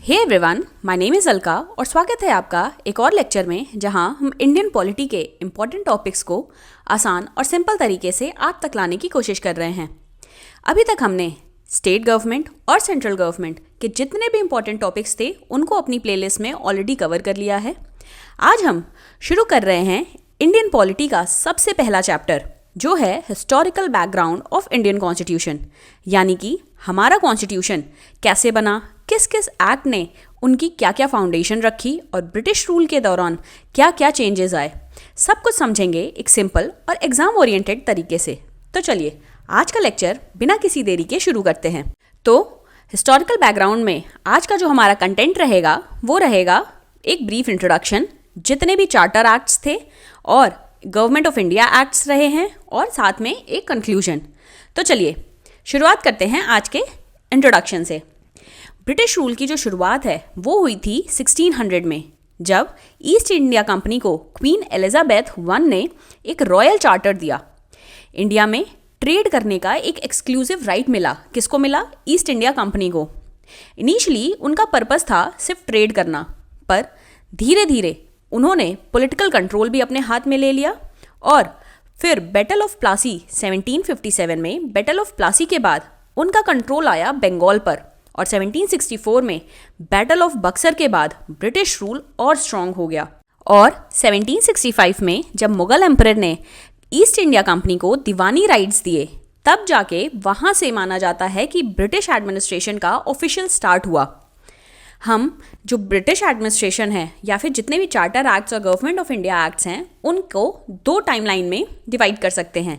Hey everyone, my name is Alka और स्वागत है आपका एक और लेक्चर में जहां हम इंडियन पॉलिटी के इम्पॉर्टेंट टॉपिक्स को आसान और सिंपल तरीके से आप तक लाने की कोशिश कर रहे हैं। अभी तक हमने स्टेट गवर्नमेंट और सेंट्रल गवर्नमेंट के जितने भी इम्पॉर्टेंट टॉपिक्स थे उनको अपनी प्लेलिस्ट में ऑलरेडी कवर कर लिया है। आज हम शुरू कर रहे हैं इंडियन पॉलिटी का सबसे पहला चैप्टर, जो है historical background of Indian constitution, यानी कि हमारा कॉन्स्टिट्यूशन कैसे बना, किस किस एक्ट ने उनकी क्या क्या फाउंडेशन रखी और ब्रिटिश रूल के दौरान क्या क्या चेंजेस आए, सब कुछ समझेंगे एक सिंपल और एग्जाम ओरिएंटेड तरीके से। तो चलिए आज का लेक्चर बिना किसी देरी के शुरू करते हैं। तो हिस्टोरिकल बैकग्राउंड में आज का जो हमारा कंटेंट रहेगा वो रहेगा एक ब्रीफ इंट्रोडक्शन, जितने भी चार्टर एक्ट्स थे और गवर्नमेंट ऑफ इंडिया एक्ट्स रहे हैं, और साथ में एक कंक्लूजन। तो चलिए शुरुआत करते हैं आज के इंट्रोडक्शन से। ब्रिटिश रूल की जो शुरुआत है वो हुई थी 1600 में, जब ईस्ट इंडिया कंपनी को क्वीन एलिजाबेथ I ने एक रॉयल चार्टर दिया। इंडिया में ट्रेड करने का एक एक्सक्लूसिव राइट मिला। किसको मिला? ईस्ट इंडिया कंपनी को। इनिशियली उनका पर्पस था सिर्फ ट्रेड करना, पर धीरे धीरे उन्होंने पॉलिटिकल कंट्रोल भी अपने हाथ में ले लिया। और फिर बैटल ऑफ प्लासी 1757 में, बैटल ऑफ प्लासी के बाद उनका कंट्रोल आया बंगाल पर, और 1764 में बैटल ऑफ बक्सर के बाद ब्रिटिश रूल और स्ट्रॉन्ग हो गया। और 1765 में जब मुगल एम्परर ने ईस्ट इंडिया कंपनी को दीवानी राइट्स दिए, तब जाके वहाँ से माना जाता है कि ब्रिटिश एडमिनिस्ट्रेशन का ऑफिशियल स्टार्ट हुआ। हम जो ब्रिटिश एडमिनिस्ट्रेशन है या फिर जितने भी चार्टर एक्ट्स और गवर्नमेंट ऑफ इंडिया एक्ट्स हैं, उनको दो टाइमलाइन में डिवाइड कर सकते हैं।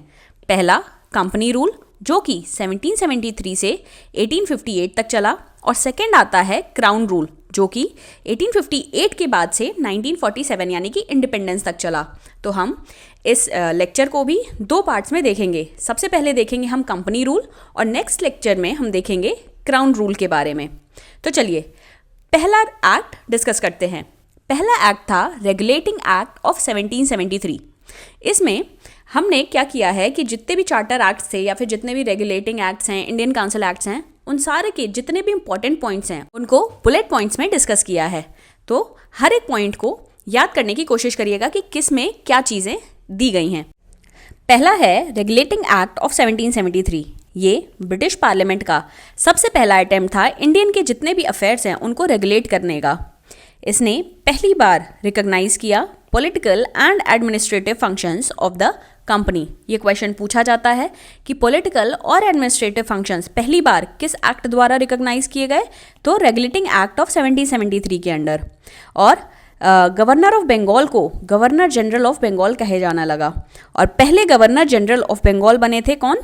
पहला कंपनी रूल, जो कि 1773 से 1858 तक चला, और सेकंड आता है क्राउन रूल, जो कि 1858 के बाद से 1947 यानी कि इंडिपेंडेंस तक चला। तो हम इस लेक्चर को भी दो पार्ट्स में देखेंगे। सबसे पहले देखेंगे हम कंपनी रूल, और नेक्स्ट लेक्चर में हम देखेंगे क्राउन रूल के बारे में। तो चलिए पहला एक्ट डिस्कस करते हैं। पहला एक्ट था रेगुलेटिंग एक्ट ऑफ 1773। इसमें हमने क्या किया है कि जितने भी चार्टर एक्ट्स थे या फिर जितने भी रेगुलेटिंग एक्ट्स हैं, इंडियन काउंसिल एक्ट्स हैं, उन सारे के जितने भी इंपॉर्टेंट पॉइंट्स हैं उनको बुलेट पॉइंट्स में डिस्कस किया है। तो हर एक पॉइंट को याद करने की कोशिश करिएगा कि किस में क्या चीज़ें दी गई हैं। पहला है रेगुलेटिंग एक्ट ऑफ 1773। ये ब्रिटिश पार्लियामेंट का सबसे पहला अटेम्प्ट था इंडियन के जितने भी अफेयर्स हैं उनको रेगुलेट करने का। इसने पहली बार रिकॉग्नाइज किया political and administrative functions of the company. ये क्वेश्चन पूछा जाता है कि पॉलिटिकल और एडमिनिस्ट्रेटिव फंक्शंस पहली बार किस एक्ट द्वारा रिकॉग्नाइज किए गए? तो रेगुलेटिंग एक्ट ऑफ 1773 के अंडर। और गवर्नर ऑफ बंगाल को गवर्नर जनरल ऑफ बंगाल कहे जाना लगा, और पहले गवर्नर जनरल ऑफ बंगाल बने थे कौन?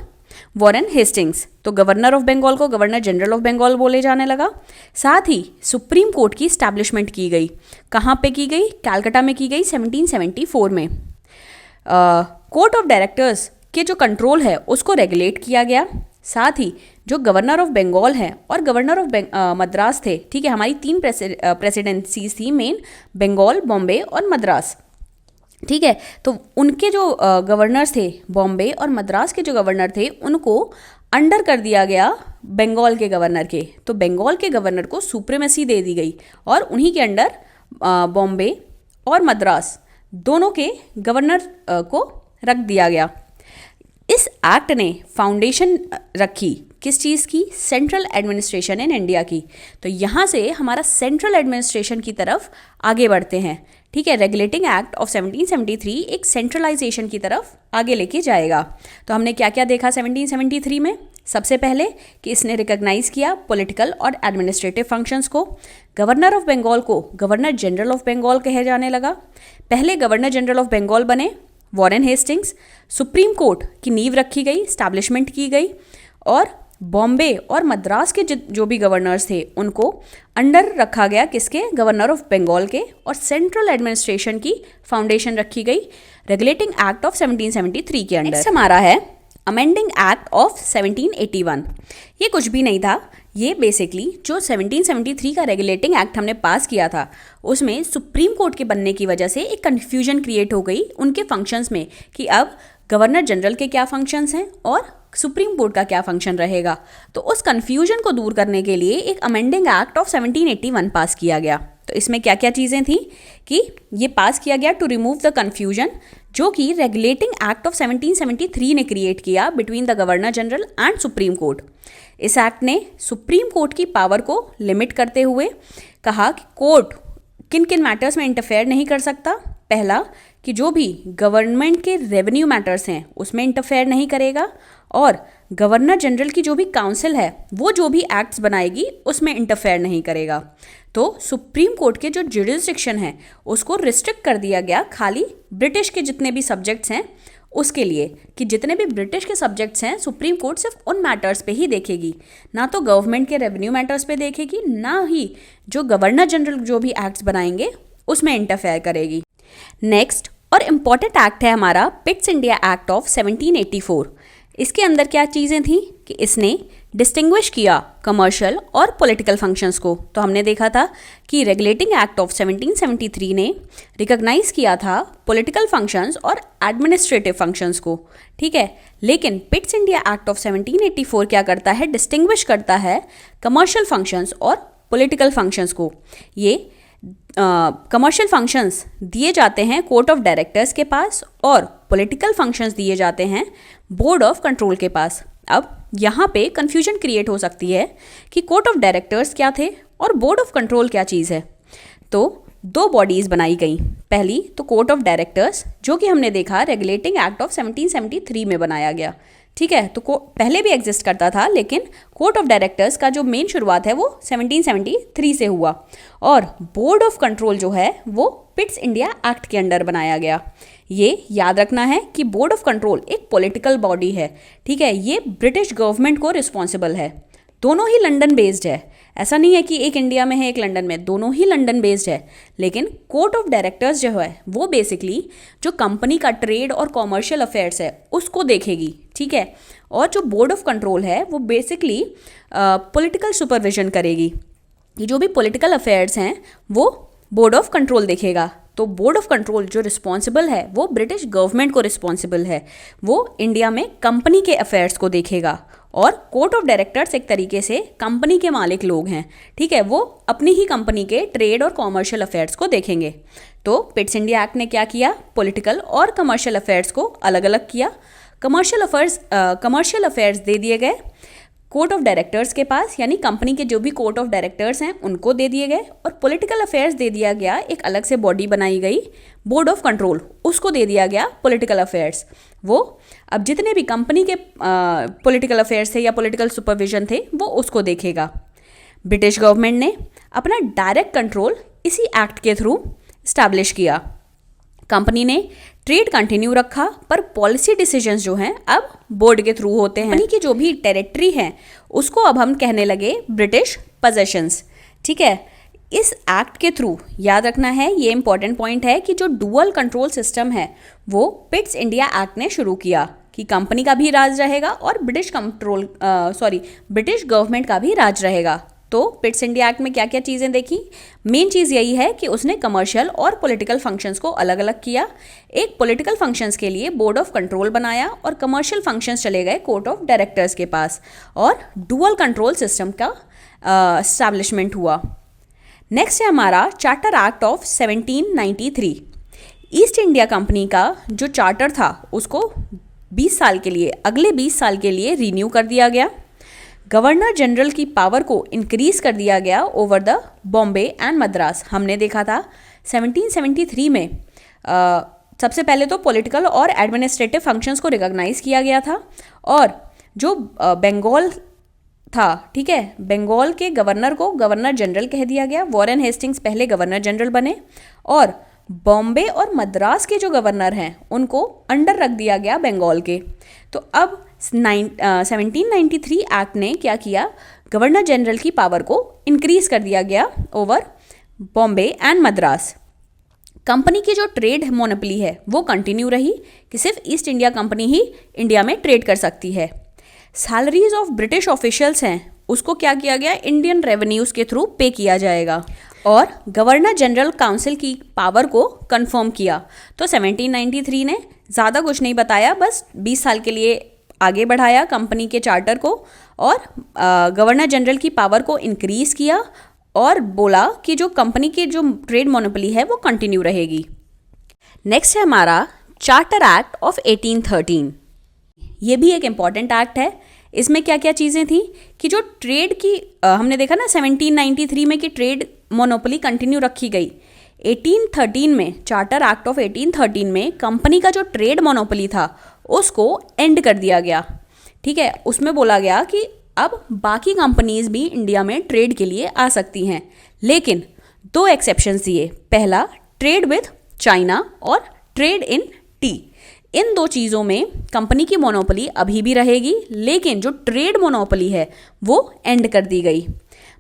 Warren Hastings. तो गवर्नर ऑफ बंगाल को गवर्नर जनरल ऑफ बंगाल बोले जाने लगा। साथ ही सुप्रीम कोर्ट की स्टैब्लिशमेंट की गई। कहाँ पे की गई? कलकत्ता में की गई 1774 में। कोर्ट ऑफ डायरेक्टर्स के जो कंट्रोल है उसको रेगुलेट किया गया। साथ ही जो गवर्नर ऑफ बंगाल है और गवर्नर ऑफ मद्रास थे, ठीक है, हमारी तीन प्रेसिडेंसीज थी मेन, बंगाल, बॉम्बे और मद्रास, ठीक है। तो उनके जो गवर्नर्स थे, बॉम्बे और मद्रास के जो गवर्नर थे, उनको अंडर कर दिया गया बंगाल के गवर्नर के। तो बंगाल के गवर्नर को सुप्रीमेसी दे दी गई और उन्हीं के अंडर बॉम्बे और मद्रास दोनों के गवर्नर को रख दिया गया। इस एक्ट ने फाउंडेशन रखी किस चीज़ की? सेंट्रल एडमिनिस्ट्रेशन इन इंडिया की। तो यहाँ से हमारा सेंट्रल एडमिनिस्ट्रेशन की तरफ आगे बढ़ते हैं, ठीक है। रेगुलेटिंग एक्ट ऑफ 1773 एक सेंट्रलाइजेशन की तरफ आगे लेके जाएगा। तो हमने क्या क्या देखा 1773 में? सबसे पहले कि इसने रिकॉग्नाइज किया पॉलिटिकल और एडमिनिस्ट्रेटिव फंक्शंस को। गवर्नर ऑफ बंगाल को गवर्नर जनरल ऑफ बंगाल कहे जाने लगा। पहले गवर्नर जनरल ऑफ बंगाल बने वॉरेन हेस्टिंग्स। सुप्रीम कोर्ट की नींव रखी गई, स्टैब्लिशमेंट की गई, और बॉम्बे और मद्रास के जो भी गवर्नर्स थे उनको अंडर रखा गया किसके? गवर्नर ऑफ बंगाल के। और सेंट्रल एडमिनिस्ट्रेशन की फाउंडेशन रखी गई रेगुलेटिंग एक्ट ऑफ 1773 के अंडर। नेक्स्ट हमारा है अमेंडिंग एक्ट ऑफ 1781। ये कुछ भी नहीं था, ये बेसिकली जो 1773 का रेगुलेटिंग एक्ट हमने पास किया था उसमें सुप्रीम कोर्ट के बनने की वजह से एक कन्फ्यूजन क्रिएट हो गई उनके फंक्शंस में कि अब गवर्नर जनरल के क्या फंक्शंस हैं और सुप्रीम कोर्ट का क्या फंक्शन रहेगा। तो उस कन्फ्यूजन को दूर करने के लिए एक अमेंडिंग एक्ट ऑफ 1781 पास किया गया। तो इसमें क्या क्या चीज़ें थी कि ये पास किया गया टू रिमूव द कन्फ्यूजन, जो कि रेगुलेटिंग एक्ट ऑफ 1773 ने क्रिएट किया between the governor general and supreme court. इस एक्ट ने सुप्रीम कोर्ट की पावर को लिमिट करते हुए कहा कि कोर्ट किन किन मैटर्स में इंटरफेयर नहीं कर सकता। पहला कि जो भी गवर्नमेंट के रेवेन्यू मैटर्स हैं उसमें इंटरफेयर नहीं करेगा, और गवर्नर जनरल की जो भी काउंसिल है वो जो भी एक्ट्स बनाएगी उसमें इंटरफेयर नहीं करेगा। तो सुप्रीम कोर्ट के जो जुरिसडिक्शन है उसको रिस्ट्रिक्ट कर दिया गया खाली ब्रिटिश के जितने भी सब्जेक्ट्स हैं उसके लिए, कि जितने भी ब्रिटिश के सब्जेक्ट्स हैं सुप्रीम कोर्ट सिर्फ उन मैटर्स पे ही देखेगी, ना तो गवर्नमेंट के रेवेन्यू मैटर्स पे देखेगी, ना ही जो गवर्नर जनरल जो भी एक्ट्स बनाएंगे उसमें इंटरफेयर करेगी। नेक्स्ट और इम्पॉर्टेंट एक्ट है हमारा पिट्स इंडिया एक्ट ऑफ 1784। इसके अंदर क्या चीज़ें थी कि इसने डिस्टिंग्विश किया कमर्शियल और पॉलिटिकल फंक्शंस को। तो हमने देखा था कि रेगुलेटिंग एक्ट ऑफ 1773 ने रिकॉग्नाइज किया था पॉलिटिकल फंक्शंस और एडमिनिस्ट्रेटिव फंक्शंस को, ठीक है। लेकिन पिट्स इंडिया एक्ट ऑफ 1784 क्या करता है, डिस्टिंग्विश करता है कमर्शियल फंक्शंस और पॉलिटिकल फंक्शंस को। ये कमर्शियल फंक्शंस दिए जाते हैं कोर्ट ऑफ डायरेक्टर्स के पास और पॉलिटिकल फंक्शंस दिए जाते हैं बोर्ड ऑफ कंट्रोल के पास। अब यहाँ पे कंफ्यूजन क्रिएट हो सकती है कि कोर्ट ऑफ डायरेक्टर्स क्या थे और बोर्ड ऑफ कंट्रोल क्या चीज़ है। तो दो बॉडीज़ बनाई गई। पहली तो कोर्ट ऑफ डायरेक्टर्स, जो कि हमने देखा रेगुलेटिंग एक्ट ऑफ 1773 में बनाया गया, ठीक है। तो पहले भी एग्जिस्ट करता था, लेकिन कोर्ट ऑफ डायरेक्टर्स का जो मेन शुरुआत है वो 1773 से हुआ, और बोर्ड ऑफ कंट्रोल जो है वो पिट्स इंडिया एक्ट के अंडर बनाया गया। ये याद रखना है कि बोर्ड ऑफ कंट्रोल एक पॉलिटिकल बॉडी है, ठीक है। ये ब्रिटिश गवर्नमेंट को रिस्पॉन्सिबल है। दोनों ही लंदन बेस्ड है, ऐसा नहीं है कि एक इंडिया में है एक लंदन में, दोनों ही लंदन बेस्ड है। लेकिन कोर्ट ऑफ डायरेक्टर्स जो है वो बेसिकली जो कंपनी का ट्रेड और कॉमर्शियल अफेयर्स है उसको देखेगी, ठीक है। और जो बोर्ड ऑफ कंट्रोल है वो बेसिकली पॉलिटिकल सुपरविजन करेगी। ये जो भी पॉलिटिकल अफेयर्स हैं वो बोर्ड ऑफ कंट्रोल देखेगा। तो बोर्ड ऑफ कंट्रोल जो रिस्पॉन्सिबल है वो ब्रिटिश गवर्नमेंट को रिस्पॉन्सिबल है, वो इंडिया में कंपनी के अफेयर्स को देखेगा। और कोर्ट ऑफ डायरेक्टर्स एक तरीके से कंपनी के मालिक लोग हैं, ठीक है। वो अपनी ही कंपनी के ट्रेड और कॉमर्शियल अफेयर्स को देखेंगे। तो पिट्स इंडिया एक्ट ने क्या किया, पॉलिटिकल और कमर्शियल अफेयर्स को अलग अलग किया। कमर्शियल अफेयर्स दे दिए गए कोर्ट ऑफ डायरेक्टर्स के पास, यानी कंपनी के जो भी कोर्ट ऑफ डायरेक्टर्स हैं उनको दे दिए गए, और पॉलिटिकल अफेयर्स दे दिया गया, एक अलग से बॉडी बनाई गई बोर्ड ऑफ कंट्रोल, उसको दे दिया गया पॉलिटिकल अफेयर्स। वो अब जितने भी कंपनी के पॉलिटिकल अफेयर्स थे या पॉलिटिकल सुपरविजन थे वो उसको देखेगा। ब्रिटिश गवर्नमेंट ने अपना डायरेक्ट कंट्रोल इसी एक्ट के थ्रू इस्टेब्लिश किया। कंपनी ने ट्रेड कंटिन्यू रखा, पर पॉलिसी डिसीजंस जो हैं अब बोर्ड के थ्रू होते हैं। कंपनी की जो भी टेरिटरी है उसको अब हम कहने लगे ब्रिटिश पजेशंस, ठीक है। इस एक्ट के थ्रू याद रखना है, ये इंपॉर्टेंट पॉइंट है कि जो डुअल कंट्रोल सिस्टम है वो पिट्स इंडिया एक्ट ने शुरू किया, कि कंपनी का भी राज रहेगा और ब्रिटिश गवर्नमेंट का भी राज रहेगा। तो पिट्स इंडिया एक्ट में क्या क्या चीज़ें देखी, मेन चीज़ यही है कि उसने कमर्शियल और पॉलिटिकल फंक्शंस को अलग अलग किया। एक पॉलिटिकल फंक्शंस के लिए बोर्ड ऑफ कंट्रोल बनाया और कमर्शियल फंक्शंस चले गए कोर्ट ऑफ डायरेक्टर्स के पास, और डुअल कंट्रोल सिस्टम का एस्टैब्लिशमेंट हुआ। नेक्स्ट है हमारा charter act of 1793। East India company का जो चार्टर था उसको 20 साल के लिए, अगले 20 साल के लिए रीन्यू कर दिया गया। गवर्नर जनरल की पावर को इंक्रीज कर दिया गया over the Bombay and Madras. हमने देखा था 1773 में सबसे पहले तो पॉलिटिकल और एडमिनिस्ट्रेटिव फंक्शंस को रिकॉग्नाइज किया गया था, और जो बंगाल था, ठीक है, बंगाल के गवर्नर को गवर्नर जनरल कह दिया गया। वॉरेन हेस्टिंग्स पहले गवर्नर जनरल बने, और बॉम्बे और मद्रास के जो गवर्नर हैं उनको अंडर रख दिया गया बंगाल के। तो अब 1793 एक्ट ने क्या किया, गवर्नर जनरल की पावर को इंक्रीज कर दिया गया over Bombay and Madras. Company की जो ट्रेड मोनोपोली है वो कंटिन्यू रही, कि सिर्फ ईस्ट इंडिया कंपनी ही इंडिया में ट्रेड कर सकती है। सैलरीज ऑफ ब्रिटिश ऑफिशियल्स हैं उसको क्या किया गया, इंडियन रेवेन्यूज़ के थ्रू पे किया जाएगा, और गवर्नर जनरल काउंसिल की पावर को कंफर्म किया। तो 1793 ने ज़्यादा कुछ नहीं बताया, बस 20 साल के लिए आगे बढ़ाया कंपनी के चार्टर को और गवर्नर जनरल की पावर को इंक्रीज़ किया और बोला कि जो कंपनी की जो ट्रेड मोनोपोली है वो कंटिन्यू रहेगी। नेक्स्ट है हमारा चार्टर एक्ट ऑफ 1813। ये भी एक इम्पॉर्टेंट एक्ट है। इसमें क्या क्या चीज़ें थी कि जो ट्रेड की हमने देखा ना 1793 में कि ट्रेड मोनोपोली कंटिन्यू रखी गई। 1813 में चार्टर एक्ट ऑफ 1813 में कंपनी का जो ट्रेड मोनोपोली था उसको एंड कर दिया गया। ठीक है, उसमें बोला गया कि अब बाकी कंपनीज भी इंडिया में ट्रेड के लिए आ सकती हैं, लेकिन 2 एक्सेप्शंस दिए। पहला, ट्रेड विद चाइना और ट्रेड इन टी। इन 2 चीज़ों में कंपनी की मोनोपोली अभी भी रहेगी, लेकिन जो ट्रेड मोनोपोली है वो एंड कर दी गई।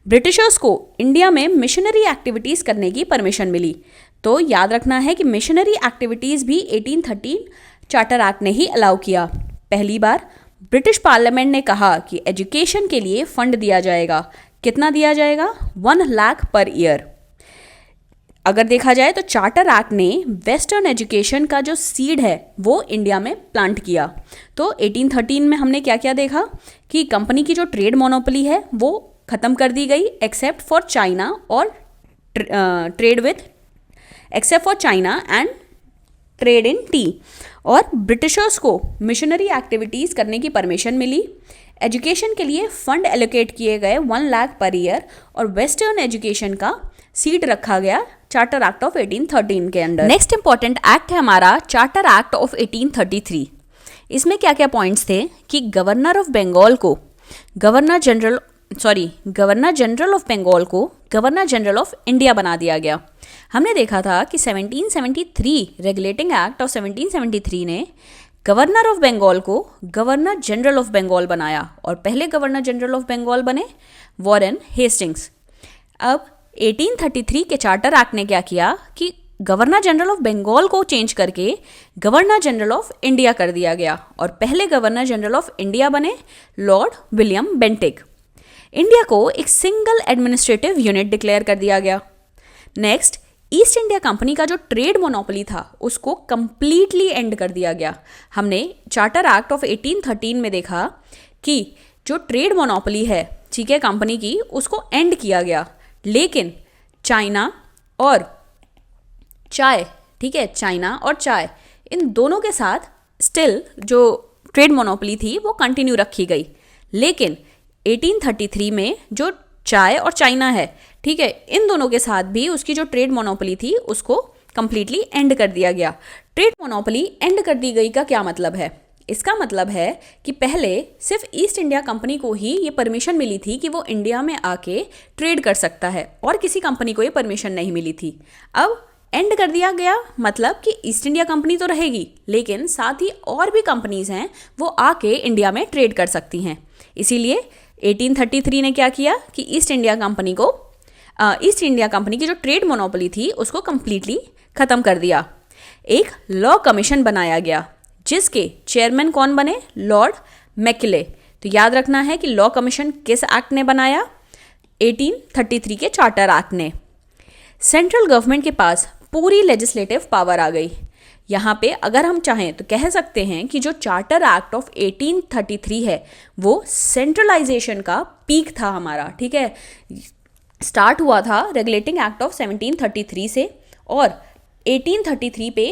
ब्रिटिशर्स को इंडिया में मिशनरी एक्टिविटीज़ करने की परमिशन मिली। तो याद रखना है कि मिशनरी एक्टिविटीज़ भी 1813 चार्टर एक्ट ने ही अलाउ किया। पहली बार ब्रिटिश पार्लियामेंट ने कहा कि एजुकेशन के लिए फंड दिया जाएगा। कितना दिया जाएगा? 1 लाख पर ईयर। अगर देखा जाए तो चार्टर एक्ट ने वेस्टर्न एजुकेशन का जो सीड है वो इंडिया में प्लांट किया। तो 1813 में हमने क्या क्या देखा कि कंपनी की जो ट्रेड मोनोपोली है वो ख़त्म कर दी गई एक्सेप्ट फॉर चाइना और trade with except for China and trade in T. और ब्रिटिशर्स को मिशनरी एक्टिविटीज़ करने की परमिशन मिली। एजुकेशन के लिए फंड एलोकेट किए गए 1 लाख पर ईयर और वेस्टर्न एजुकेशन का सीट रखा गया चार्टर एक्ट ऑफ 1813 के अंडर। नेक्स्ट इंपॉर्टेंट एक्ट है हमारा चार्टर एक्ट ऑफ 1833। इसमें क्या क्या पॉइंट्स थे कि गवर्नर ऑफ बंगाल को गवर्नर जनरल ऑफ बंगाल को गवर्नर जनरल ऑफ इंडिया बना दिया गया। हमने देखा था कि 1773 रेगुलेटिंग एक्ट ऑफ 1773 ने गवर्नर ऑफ बंगाल को गवर्नर जनरल ऑफ बंगाल बनाया और पहले गवर्नर जनरल ऑफ बंगाल बने वॉरेन हेस्टिंग्स। अब 1833 के चार्टर एक्ट ने क्या किया कि गवर्नर जनरल ऑफ बंगाल को चेंज करके गवर्नर जनरल ऑफ इंडिया कर दिया गया और पहले गवर्नर जनरल ऑफ इंडिया बने लॉर्ड विलियम बेंटिक। इंडिया को एक सिंगल एडमिनिस्ट्रेटिव यूनिट डिक्लेयर कर दिया गया। नेक्स्ट, ईस्ट इंडिया कंपनी का जो ट्रेड मोनोपोली था उसको कंप्लीटली एंड कर दिया गया। हमने चार्टर एक्ट ऑफ 1813 में देखा कि जो ट्रेड मोनोपोली है ठीक है कंपनी की उसको एंड किया गया, लेकिन चाइना और चाय ठीक है चाइना और चाय इन दोनों के साथ स्टिल जो ट्रेड मोनोपोली थी वो कंटिन्यू रखी गई। लेकिन 1833 में जो चाय और चाइना है ठीक है इन दोनों के साथ भी उसकी जो ट्रेड मोनोपोली थी उसको कंप्लीटली एंड कर दिया गया। ट्रेड मोनोपोली एंड कर दी गई का क्या मतलब है? इसका मतलब है कि पहले सिर्फ ईस्ट इंडिया कंपनी को ही ये परमिशन मिली थी कि वो इंडिया में आके ट्रेड कर सकता है और किसी कंपनी को ये परमिशन नहीं मिली थी। अब एंड कर दिया गया मतलब कि ईस्ट इंडिया कंपनी तो रहेगी लेकिन साथ ही और भी कंपनीज हैं वो आके इंडिया में ट्रेड कर सकती हैं। इसीलिए 1833 ने क्या किया कि ईस्ट इंडिया कंपनी की जो ट्रेड मोनोपोली थी उसको कंप्लीटली ख़त्म कर दिया। एक लॉ कमीशन बनाया गया जिसके चेयरमैन कौन बने? Lord McKinley. तो याद रखना है कि लॉ कमीशन किस एक्ट ने बनाया? 1833 के चार्टर एक्ट ने। सेंट्रल गवर्नमेंट के पास पूरी लेजिस्लेटिव पावर आ गई। यहाँ पे अगर हम चाहें तो कह सकते हैं कि जो चार्टर एक्ट ऑफ 1833 है वो सेंट्रलाइजेशन का पीक था हमारा। ठीक है, स्टार्ट हुआ था रेगुलेटिंग एक्ट ऑफ 1733 से और 1833 पे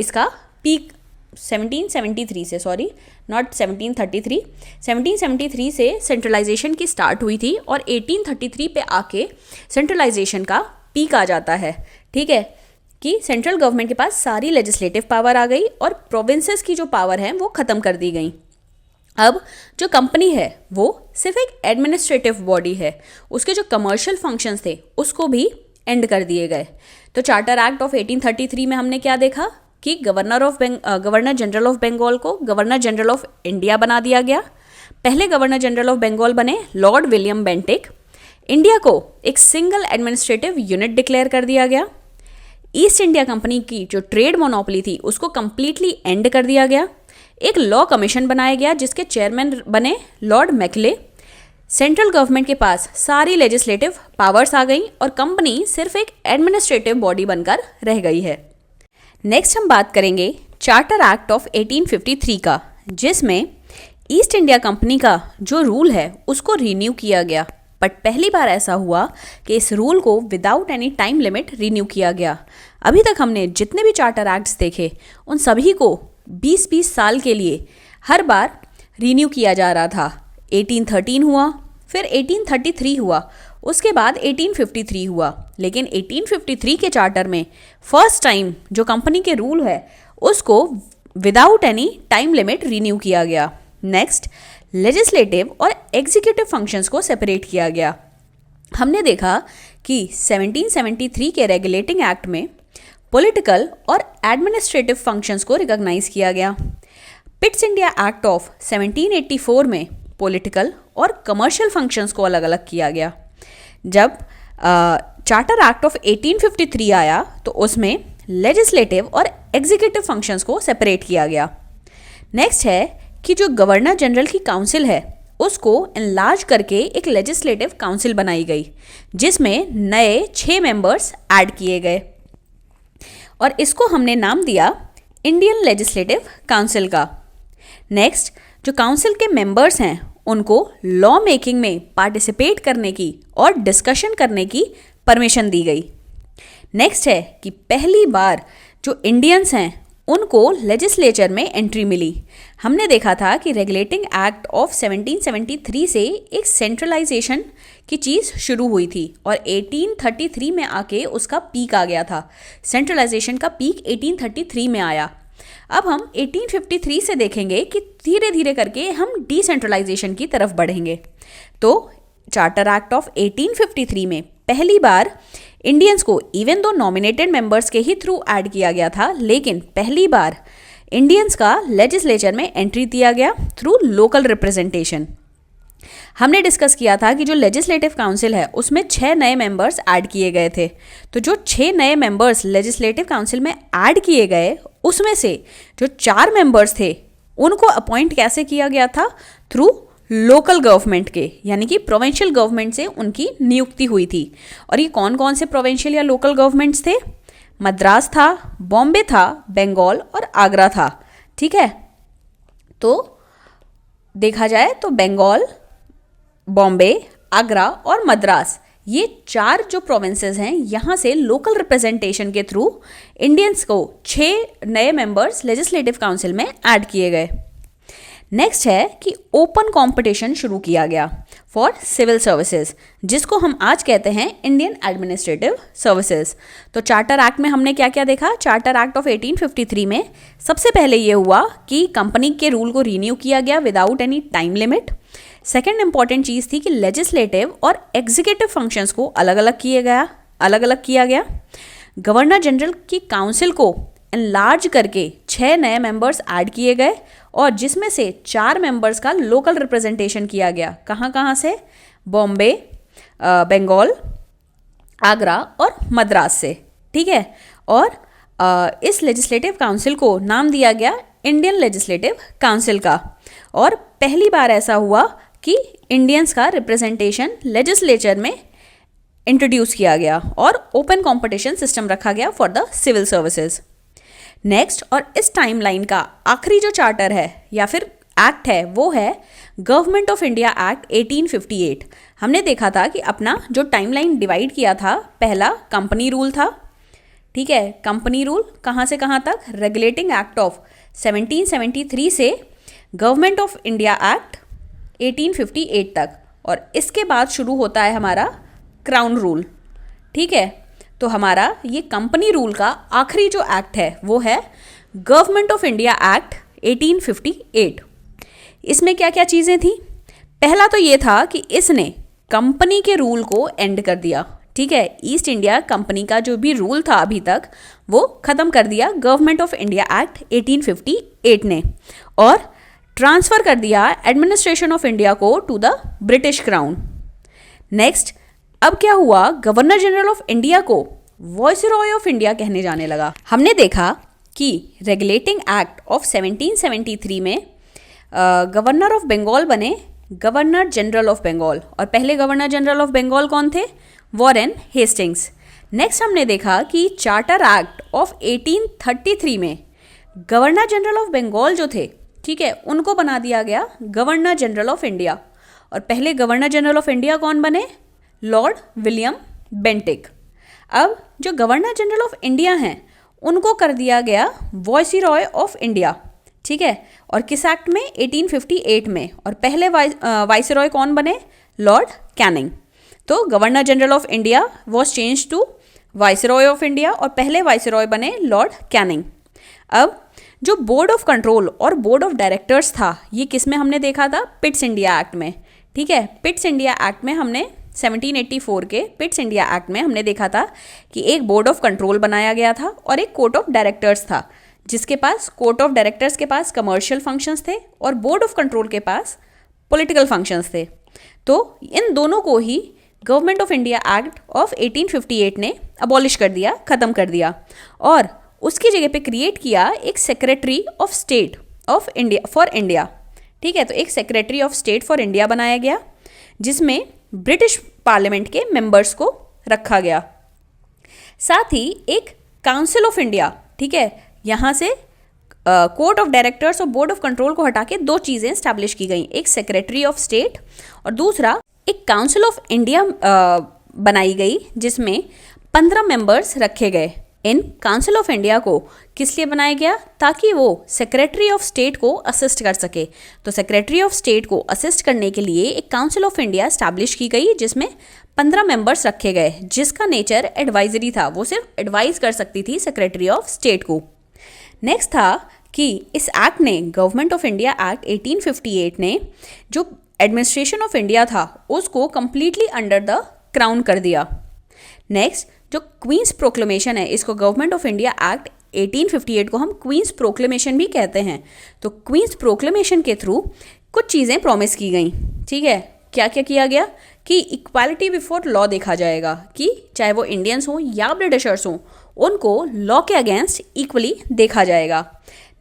इसका पीक 1773 से 1773 से सेंट्रलाइजेशन की स्टार्ट हुई थी और 1833 पे आके सेंट्रलाइजेशन का पीक आ जाता है। ठीक है कि सेंट्रल गवर्नमेंट के पास सारी लेजिस्लेटिव पावर आ गई और प्रोविंसेस की जो पावर है वो ख़त्म कर दी गई। अब जो कंपनी है वो सिर्फ एक एडमिनिस्ट्रेटिव बॉडी है, उसके जो कमर्शियल फंक्शंस थे उसको भी एंड कर दिए गए। तो चार्टर एक्ट ऑफ 1833 में हमने क्या देखा कि गवर्नर जनरल ऑफ बंगाल को गवर्नर जनरल ऑफ इंडिया बना दिया गया। पहले गवर्नर जनरल ऑफ बंगाल बने लॉर्ड विलियम बेंटिक। इंडिया को एक सिंगल एडमिनिस्ट्रेटिव यूनिट डिक्लेयर कर दिया गया। ईस्ट इंडिया कंपनी की जो ट्रेड मोनोपोली थी उसको कंप्लीटली एंड कर दिया गया। एक लॉ कमीशन बनाया गया जिसके चेयरमैन बने लॉर्ड मैकिले। सेंट्रल गवर्नमेंट के पास सारी लेजिस्लेटिव पावर्स आ गई और कंपनी सिर्फ एक एडमिनिस्ट्रेटिव बॉडी बनकर रह गई है। नेक्स्ट हम बात करेंगे चार्टर एक्ट ऑफ 1853 का, जिसमें ईस्ट इंडिया कंपनी का जो रूल है उसको रीन्यू किया गया, बट पहली बार ऐसा हुआ कि इस रूल को without any time limit renew किया गया। अभी तक हमने जितने भी चार्टर एक्ट्स देखे उन सभी को 20-20 साल के लिए हर बार रीन्यू किया जा रहा था। 1813 हुआ, फिर 1833 हुआ, उसके बाद 1853 हुआ, लेकिन 1853 के चार्टर में फर्स्ट टाइम जो कंपनी के रूल है उसको without any time limit renew किया गया। नेक्स्ट, लेजिस्लेटिव और एग्जीक्यूटिव फंक्शंस को सेपरेट किया गया। हमने देखा कि 1773 के रेगुलेटिंग एक्ट में पॉलिटिकल और एडमिनिस्ट्रेटिव फंक्शंस को रिकॉग्नाइज किया गया। पिट्स इंडिया एक्ट ऑफ 1784 में पॉलिटिकल और कमर्शियल फंक्शंस को अलग अलग किया गया। जब चार्टर एक्ट ऑफ 1853 आया तो उसमें लेजिस्लेटिव और एग्जीक्यूटिव फंक्शंस को सेपरेट किया गया। नेक्स्ट है कि जो गवर्नर जनरल की काउंसिल है उसको एनलार्ज करके एक लेजिस्लेटिव काउंसिल बनाई गई, जिसमें नए 6 मेंबर्स ऐड किए गए और इसको हमने नाम दिया इंडियन लेजिस्लेटिव काउंसिल का। नेक्स्ट, जो काउंसिल के मेंबर्स हैं उनको लॉ मेकिंग में पार्टिसिपेट करने की और डिस्कशन करने की परमिशन दी गई। नेक्स्ट है कि पहली बार जो इंडियंस हैं उनको लेजिस्लेचर में एंट्री मिली। हमने देखा था कि रेगुलेटिंग एक्ट ऑफ 1773 से एक सेंट्रलाइजेशन की चीज़ शुरू हुई थी और 1833 में आके उसका पीक आ गया था। सेंट्रलाइजेशन का पीक 1833 में आया। अब हम 1853 से देखेंगे कि धीरे धीरे करके हम डिसेंट्रलाइजेशन की तरफ बढ़ेंगे। तो चार्टर एक्ट ऑफ 1853 में पहली बार इंडियंस को इवन दो नॉमिनेटेड मेंबर्स के ही थ्रू ऐड किया गया था, लेकिन पहली बार इंडियंस का लेजिस्लेचर में एंट्री दिया गया थ्रू लोकल रिप्रेजेंटेशन। हमने डिस्कस किया था कि जो लेजिस्लेटिव काउंसिल है उसमें 6 नए मेंबर्स ऐड किए गए थे। तो जो 6 नए मेंबर्स लेजिस्लेटिव काउंसिल में ऐड किए गए उसमें से जो 4 मेंबर्स थे उनको अपॉइंट कैसे किया गया था? थ्रू लोकल गवर्नमेंट के, यानी कि प्रोविंशियल गवर्नमेंट से उनकी नियुक्ति हुई थी। और ये कौन कौन से प्रोविंशियल या लोकल गवर्नमेंट्स थे? मद्रास था, बॉम्बे था, बंगाल और आगरा था। ठीक है, तो देखा जाए तो बंगाल, बॉम्बे, आगरा और मद्रास, ये 4 जो प्रोविंसेस हैं यहाँ से लोकल रिप्रेजेंटेशन के थ्रू इंडियंस को 6 नए मेंबर्स लेजिस्लेटिव काउंसिल में ऐड किए गए। नेक्स्ट है कि ओपन कंपटीशन शुरू किया गया फॉर सिविल सर्विसेज, जिसको हम आज कहते हैं इंडियन एडमिनिस्ट्रेटिव सर्विसेज। तो चार्टर एक्ट में हमने क्या क्या देखा? चार्टर एक्ट ऑफ 1853 में सबसे पहले ये हुआ कि कंपनी के रूल को रीन्यू किया गया without any time limit. Second important चीज़ थी कि लेजिस्लेटिव और एग्जीक्यूटिव फंक्शंस को अलग अलग किया गया। गवर्नर जनरल की काउंसिल को एनलार्ज करके 6 नए मेंबर्स ऐड किए गए और जिसमें से 4 मेंबर्स का लोकल रिप्रेजेंटेशन किया गया। कहाँ से? बॉम्बे, बंगाल, आगरा और मद्रास से। ठीक है, और इस लेजिस्लेटिव काउंसिल को नाम दिया गया इंडियन लेजिस्लेटिव काउंसिल का। और पहली बार ऐसा हुआ कि इंडियंस का रिप्रेजेंटेशन लेजिस्लेचर में इंट्रोड्यूस किया गया और ओपन कंपटीशन सिस्टम रखा गया for the civil services. Next, और इस टाइमलाइन का आखिरी जो चार्टर है या फिर एक्ट है वो है गवर्नमेंट ऑफ इंडिया एक्ट 1858। हमने देखा था कि अपना जो टाइमलाइन डिवाइड किया था, पहला कंपनी रूल था। ठीक है, कंपनी रूल कहाँ से कहाँ तक? रेगुलेटिंग एक्ट ऑफ 1773 से गवर्नमेंट ऑफ इंडिया एक्ट 1858 तक, और इसके बाद शुरू होता है हमारा क्राउन रूल। ठीक है, तो हमारा ये कंपनी रूल का आखिरी जो एक्ट है वो है गवर्नमेंट ऑफ इंडिया एक्ट 1858। इसमें क्या क्या चीज़ें थी? पहला तो ये था कि इसने कंपनी के रूल को एंड कर दिया। ठीक है, ईस्ट इंडिया कंपनी का जो भी रूल था अभी तक वो ख़त्म कर दिया गवर्नमेंट ऑफ इंडिया एक्ट 1858 ने, और ट्रांसफ़र कर दिया एडमिनिस्ट्रेशन ऑफ इंडिया को to the British crown. Next, अब क्या हुआ? गवर्नर जनरल ऑफ इंडिया को वॉइसरॉय ऑफ इंडिया कहने जाने लगा। हमने देखा कि रेगुलेटिंग एक्ट ऑफ 1773 में गवर्नर ऑफ बंगाल बने गवर्नर जनरल ऑफ बंगाल, और पहले गवर्नर जनरल ऑफ बंगाल कौन थे? Warren Hastings. नेक्स्ट हमने देखा कि चार्टर एक्ट ऑफ 1833 में गवर्नर जनरल ऑफ बंगाल जो थे ठीक है, उनको बना दिया गया गवर्नर जनरल ऑफ इंडिया। और पहले गवर्नर जनरल ऑफ इंडिया कौन बने? Lord William Bentinck. अब जो गवर्नर जनरल ऑफ इंडिया हैं उनको कर दिया गया वायसरॉय ऑफ इंडिया। ठीक है, और किस एक्ट में? 1858 में। और पहले वायसरॉय कौन बने? Lord Canning. तो governor general of India was change to viceroy of India और पहले वायसरॉय बने लॉर्ड कैनिंग। अब जो बोर्ड ऑफ कंट्रोल और बोर्ड ऑफ डायरेक्टर्स था, ये किस में हमने देखा था? पिट्स इंडिया एक्ट में। ठीक है, पिट्स इंडिया एक्ट में हमने 1784 के पिट्स इंडिया एक्ट में हमने देखा था कि एक बोर्ड ऑफ कंट्रोल बनाया गया था और एक कोर्ट ऑफ डायरेक्टर्स था, जिसके पास कोर्ट ऑफ डायरेक्टर्स के पास कमर्शियल फंक्शंस थे और बोर्ड ऑफ कंट्रोल के पास पॉलिटिकल फंक्शंस थे। तो इन दोनों को ही government of India act of 1858 ने अबॉलिश कर दिया, ख़त्म कर दिया, और उसकी जगह पे क्रिएट किया एक secretary of state of India for India. ठीक है, तो एक secretary of state for India बनाया गया जिसमें ब्रिटिश पार्लियामेंट के मेंबर्स को रखा गया। साथ ही एक काउंसिल ऑफ इंडिया, ठीक है, यहाँ से कोर्ट ऑफ डायरेक्टर्स और बोर्ड ऑफ कंट्रोल को हटा के दो चीज़ें स्टैब्लिश की गई, एक सेक्रेटरी ऑफ स्टेट और दूसरा एक काउंसिल ऑफ इंडिया बनाई गई जिसमें 15 मेंबर्स रखे गए। इन काउंसिल ऑफ इंडिया को किस लिए बनाया गया? ताकि वो सेक्रेटरी ऑफ स्टेट को असिस्ट कर सके। तो सेक्रेटरी ऑफ स्टेट को असिस्ट करने के लिए एक काउंसिल ऑफ इंडिया स्टैब्लिश की गई जिसमें 15 मेंबर्स रखे गए, जिसका नेचर एडवाइजरी था, वो सिर्फ एडवाइज कर सकती थी सेक्रेटरी ऑफ स्टेट को। नेक्स्ट था कि इस एक्ट ने, गवर्नमेंट ऑफ इंडिया एक्ट 1858 ने जो एडमिनिस्ट्रेशन ऑफ इंडिया था उसको कंप्लीटली अंडर द क्राउन कर दिया। नेक्स्ट जो क्वींस प्रोक्लेमेशन है, इसको गवर्नमेंट ऑफ इंडिया एक्ट 1858 को हम क्वींस प्रोक्लेमेशन भी कहते हैं। तो क्वींस प्रोक्लेमेशन के थ्रू कुछ चीज़ें प्रॉमिस की गई। ठीक है, क्या क्या किया गया कि इक्वालिटी बिफोर लॉ देखा जाएगा, कि चाहे वो इंडियंस हों या ब्रिटिशर्स हों, उनको लॉ के अगेंस्ट इक्वली देखा जाएगा।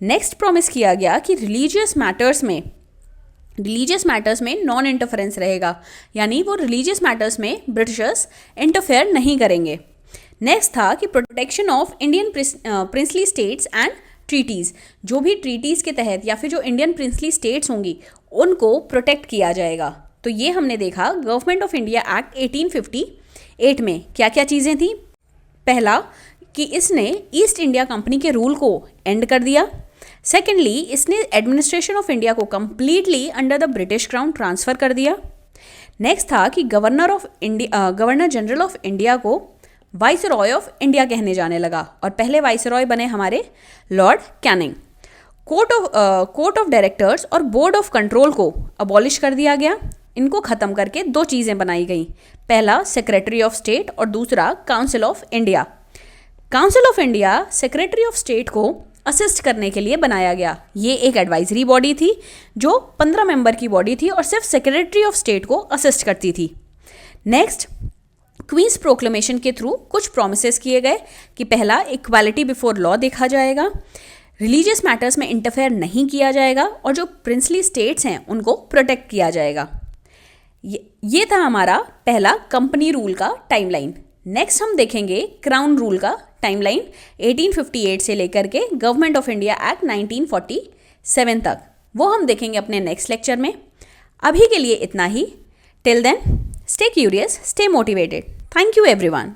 नेक्स्ट प्रॉमिस किया गया कि रिलीजियस मैटर्स में नॉन इंटरफेरेंस रहेगा, यानी वो रिलीजियस मैटर्स में ब्रिटिशर्स इंटरफेयर नहीं करेंगे। नेक्स्ट था कि protection of Indian princely states and treaties, जो भी ट्रीटीज़ के तहत या फिर जो इंडियन प्रिंसली स्टेट्स होंगी उनको प्रोटेक्ट किया जाएगा। तो ये हमने देखा गवर्नमेंट ऑफ इंडिया एक्ट 1858 में क्या क्या चीज़ें थी। पहला कि इसने ईस्ट इंडिया कंपनी के रूल को एंड कर दिया। सेकेंडली, इसने एडमिनिस्ट्रेशन ऑफ इंडिया को completely under the British crown transfer कर दिया। नेक्स्ट था कि गवर्नर जनरल ऑफ इंडिया को वाइसरॉय ऑफ इंडिया कहने जाने लगा और पहले वाइसरॉय बने हमारे Lord Canning. Court of directors और बोर्ड ऑफ कंट्रोल को अबॉलिश कर दिया गया। इनको ख़त्म करके दो चीज़ें बनाई गई, पहला सेक्रेटरी ऑफ स्टेट और दूसरा council of India. Council of India secretary of state को असिस्ट करने के लिए बनाया गया। ये एक एडवाइजरी बॉडी थी जो 15 मेंबर की बॉडी थी और सिर्फ सेक्रेटरी ऑफ स्टेट को असिस्ट करती थी। नेक्स्ट, क्वींस प्रोक्लेमेशन के थ्रू कुछ प्रोमिसेस किए गए कि पहला, इक्वालिटी बिफोर लॉ देखा जाएगा, रिलीजियस मैटर्स में इंटरफेयर नहीं किया जाएगा और जो प्रिंसली स्टेट्स हैं उनको प्रोटेक्ट किया जाएगा। ये था हमारा पहला कंपनी रूल का टाइमलाइन। नेक्स्ट हम देखेंगे क्राउन रूल का टाइमलाइन 1858 से लेकर के गवर्नमेंट ऑफ इंडिया एक्ट 1947 तक। वो हम देखेंगे अपने नेक्स्ट लेक्चर में। अभी के लिए इतना ही। Till then, stay curious, stay motivated. Thank you everyone.